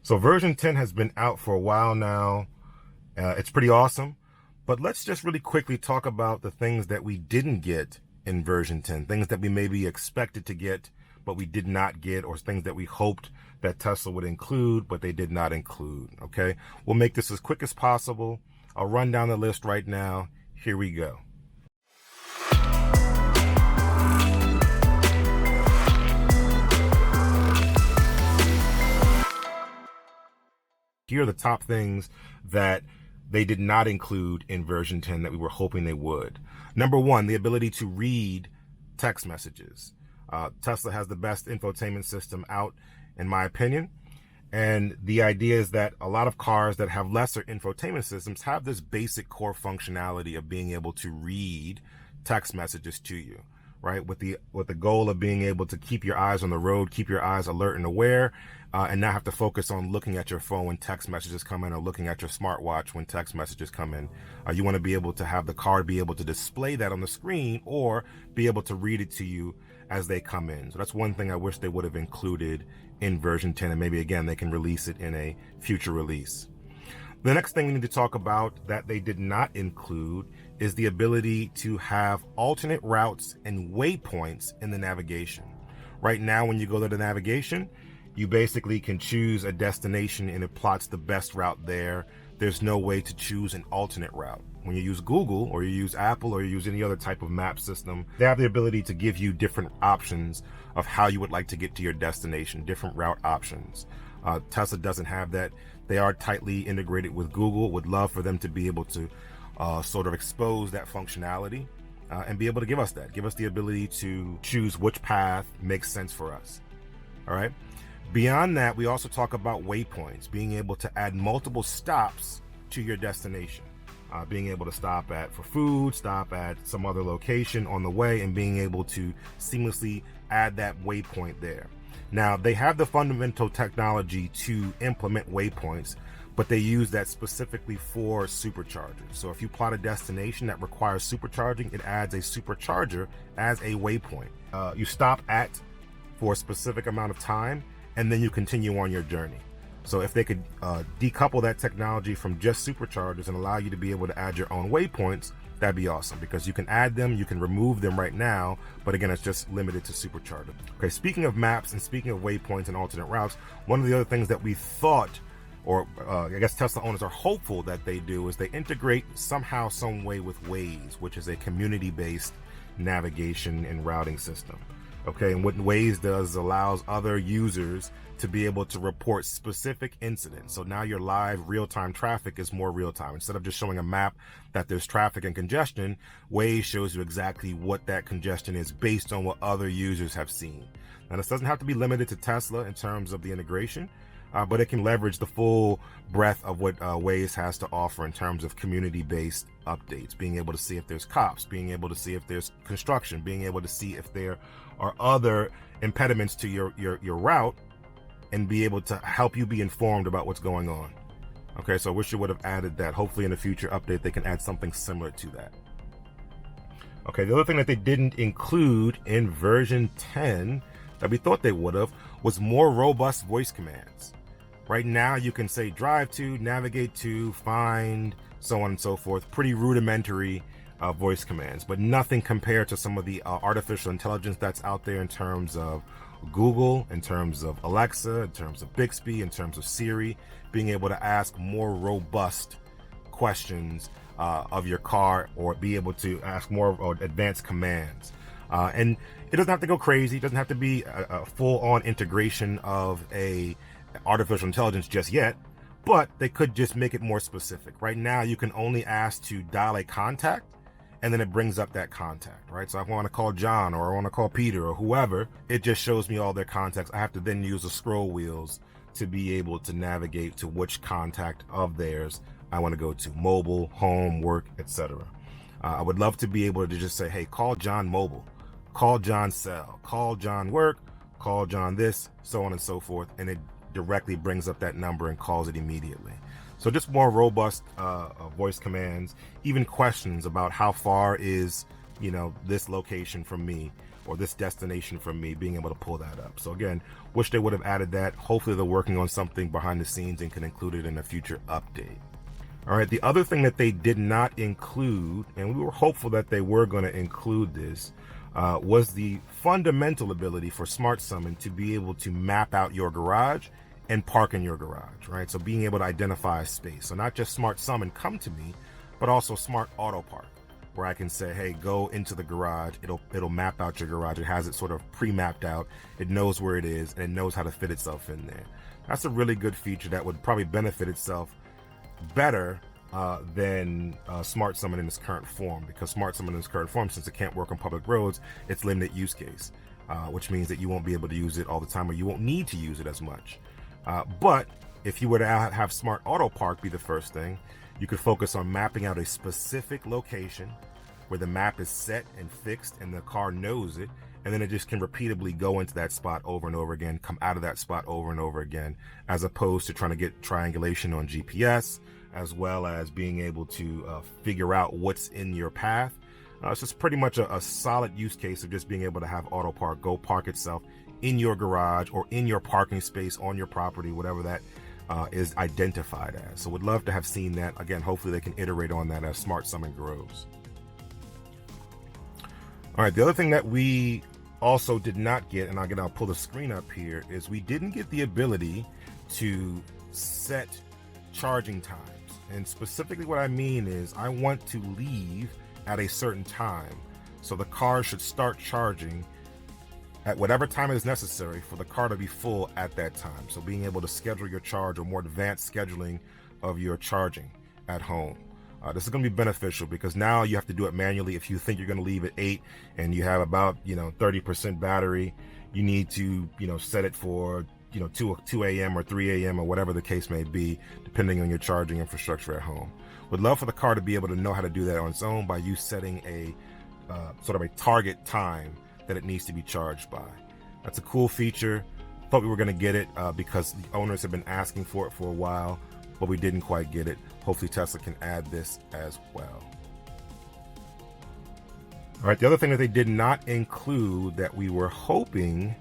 So version 10 has been out for a while now. It's pretty awesome. But let's just really quickly talk about the things that we didn't get in version 10, things that we maybe expected to get, but we did not get, or things that we hoped that Tesla would include, but they did not include, okay? We'll make this as quick as possible. I'll run down the list right now. Here we go. Here are the top things that they did not include in version 10 that we were hoping they would. Number one, the ability to read text messages. Tesla has the best infotainment system out, in my opinion. And the idea is that a lot of cars that have lesser infotainment systems have this basic core functionality of being able to read text messages to you, right? With the goal of being able to keep your eyes on the road, keep your eyes alert and aware, and not have to focus on looking at your phone when text messages come in or looking at your smartwatch when text messages come in. You want to be able to have the car be able to display that on the screen or be able to read it to you as they come in. So that's one thing I wish they would have included in version 10, and maybe again they can release it in a future release. The next thing we need to talk about that they did not include is the ability to have alternate routes and waypoints in the navigation. Right now, when you go to the navigation, you basically can choose a destination and it plots the best route there. There's no way to choose an alternate route. When you use Google or you use Apple or you use any other type of map system, they have the ability to give you different options of how you would like to get to your destination, different route options. Tesla doesn't have that. They are tightly integrated with Google. Would love for them to be able to sort of expose that functionality and be able to give us that. Give us the ability to choose which path makes sense for us. All right. Beyond that, we also talk about waypoints, being able to add multiple stops to your destination, being able to stop for food, stop at some other location on the way, and being able to seamlessly add that waypoint there. Now, they have the fundamental technology to implement waypoints, but they use that specifically for superchargers. So if you plot a destination that requires supercharging, it adds a supercharger as a waypoint. You stop at for a specific amount of time, and then you continue on your journey. So if they could decouple that technology from just superchargers and allow you to be able to add your own waypoints, that'd be awesome, because you can add them, you can remove them right now, but again, it's just limited to supercharger. Okay, speaking of maps and speaking of waypoints and alternate routes, one of the other things that we thought, or I guess Tesla owners are hopeful that they do, is they integrate somehow, some way with Waze, which is a community-based navigation and routing system. Okay, and what Waze does allows other users to be able to report specific incidents. So now your live real-time traffic is more real-time. Instead of just showing a map that there's traffic and congestion, Waze shows you exactly what that congestion is based on what other users have seen. Now, this doesn't have to be limited to Tesla in terms of the integration, but it can leverage the full breadth of what Waze has to offer in terms of community-based updates, being able to see if there's cops, being able to see if there's construction, being able to see if there are other impediments to your route, and be able to help you be informed about what's going on. Okay, so I wish you would have added that. Hopefully in a future update, they can add something similar to that. Okay, the other thing that they didn't include in version 10 that we thought they would have was more robust voice commands. Right now, you can say drive to, navigate to, find, so on and so forth. Pretty rudimentary voice commands, but nothing compared to some of the artificial intelligence that's out there in terms of Google, in terms of Alexa, in terms of Bixby, in terms of Siri, being able to ask more robust questions of your car, or be able to ask more advanced commands. And it doesn't have to go crazy. It doesn't have to be a full-on integration of a artificial intelligence just yet, but they could just make it more specific. Right now, you can only ask to dial a contact, and then it brings up that contact, right? So if I want to call John, or I want to call Peter, or whoever, it just shows me all their contacts. I have to then use the scroll wheels to be able to navigate to which contact of theirs I want to go to: mobile, home, work, etc. I would love to be able to just say, hey, call John mobile, call John cell, call John work, call John this, so on and so forth, and it directly brings up that number and calls it immediately. So just more robust voice commands, even questions about how far is you know, this location from me or this destination from me, being able to pull that up. So again, wish they would have added that. Hopefully they're working on something behind the scenes and can include it in a future update. All right, the other thing that they did not include, and we were hopeful that they were going to include this, was the fundamental ability for Smart Summon to be able to map out your garage and park in your garage, right? So being able to identify a space. So not just Smart Summon, come to me, but also Smart Auto Park, where I can say, hey, go into the garage. It'll map out your garage. It has it sort of pre-mapped out. It knows where it is, and it knows how to fit itself in there. That's a really good feature that would probably benefit itself better than Smart Summon in its current form, because Smart Summon in its current form, since it can't work on public roads, it's limited use case, which means that you won't be able to use it all the time, or you won't need to use it as much. But if you were to have Smart Auto Park be the first thing, you could focus on mapping out a specific location where the map is set and fixed and the car knows it, and then it just can repeatedly go into that spot over and over again, come out of that spot over and over again, as opposed to trying to get triangulation on GPS, as well as being able to figure out what's in your path. It's just pretty much a solid use case of just being able to have Auto Park go park itself in your garage or in your parking space on your property, whatever that is identified as. So would love to have seen that. Again, hopefully they can iterate on that as Smart Summon grows. All right, the other thing that we also did not get, and I'll pull the screen up here, is we didn't get the ability to set charging times. And specifically what I mean is I want to leave at a certain time. So the car should start charging at whatever time is necessary for the car to be full at that time. So being able to schedule your charge, or more advanced scheduling of your charging at home. This is going to be beneficial, because now you have to do it manually. If you think you're going to leave at 8 and you have about 30% battery, you need to set it for 2 a.m. or 3 a.m. or whatever the case may be, depending on your charging infrastructure at home. Would love for the car to be able to know how to do that on its own by you setting a sort of a target time that it needs to be charged by. That's a cool feature. Thought we were going to get it because the owners have been asking for it for a while, but we didn't quite get it. Hopefully Tesla can add this as well. All right, the other thing that they did not include that we were hoping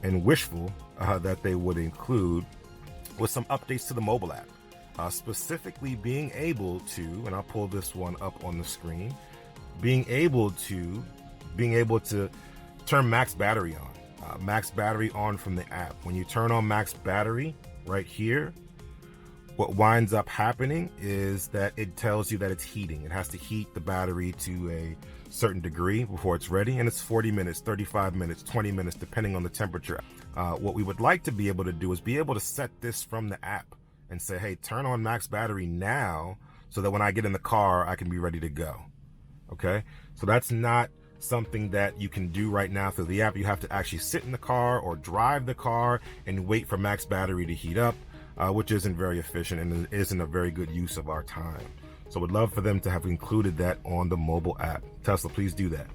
and wishful that they would include was some updates to the mobile app. Specifically being able to, and I'll pull this one up on the screen, being able to turn max battery on. Max battery on from the app. When you turn on max battery right here, what winds up happening is that it tells you that it's heating. It has to heat the battery to a certain degree before it's ready, and it's 40 minutes, 35 minutes, 20 minutes, depending on the temperature. What we would like to be able to do is be able to set this from the app and say, hey, turn on max battery now, so that when I get in the car, I can be ready to go. Okay, so that's not something that you can do right now through the app. You have to actually sit in the car or drive the car and wait for max battery to heat up, which isn't very efficient and isn't a very good use of our time. So would love for them to have included that on the mobile app. Tesla, please do that.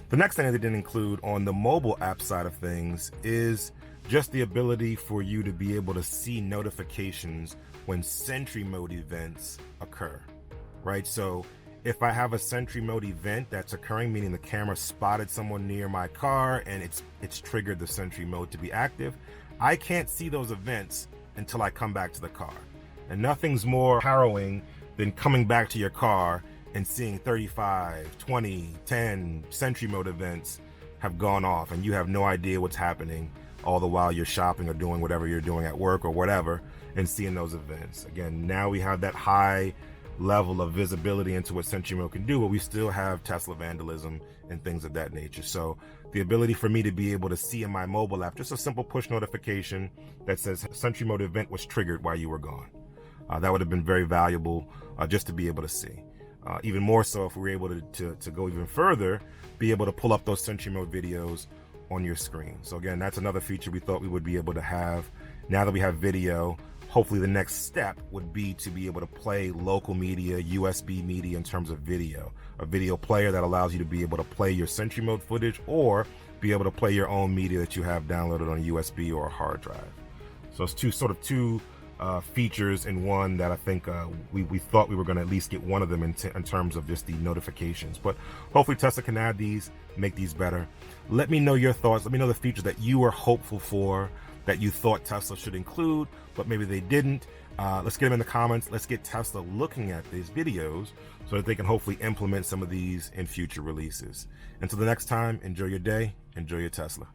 The next thing that they didn't include on the mobile app side of things is just the ability for you to be able to see notifications when Sentry Mode events occur, right? So if I have a Sentry Mode event that's occurring, meaning the camera spotted someone near my car and it's triggered the Sentry Mode to be active, I can't see those events until I come back to the car. And nothing's more harrowing than coming back to your car and seeing 35, 20, 10 Sentry Mode events have gone off, and you have no idea what's happening, all the while you're shopping or doing whatever you're doing at work or whatever, and seeing those events. Again, now we have that high level of visibility into what Sentry Mode can do, but we still have Tesla vandalism and things of that nature. So the ability for me to be able to see in my mobile app, just a simple push notification that says Sentry Mode event was triggered while you were gone. That would have been very valuable just to be able to see. Even more so if we were able to go even further, be able to pull up those Sentry Mode videos on your screen. So again, that's another feature we thought we would be able to have. Now that we have video, hopefully the next step would be to be able to play local media, USB media in terms of video. A video player that allows you to be able to play your Sentry Mode footage or be able to play your own media that you have downloaded on a USB or a hard drive. So it's two features in one that I think we thought we were going to at least get one of them in terms of just the notifications. But hopefully Tesla can add these, make these better. Let me know your thoughts. Let me know the features that you are hopeful for, that you thought Tesla should include, but maybe they didn't. Let's get them in the comments. Let's get Tesla looking at these videos so that they can hopefully implement some of these in future releases. Until the next time, enjoy your day, enjoy your Tesla.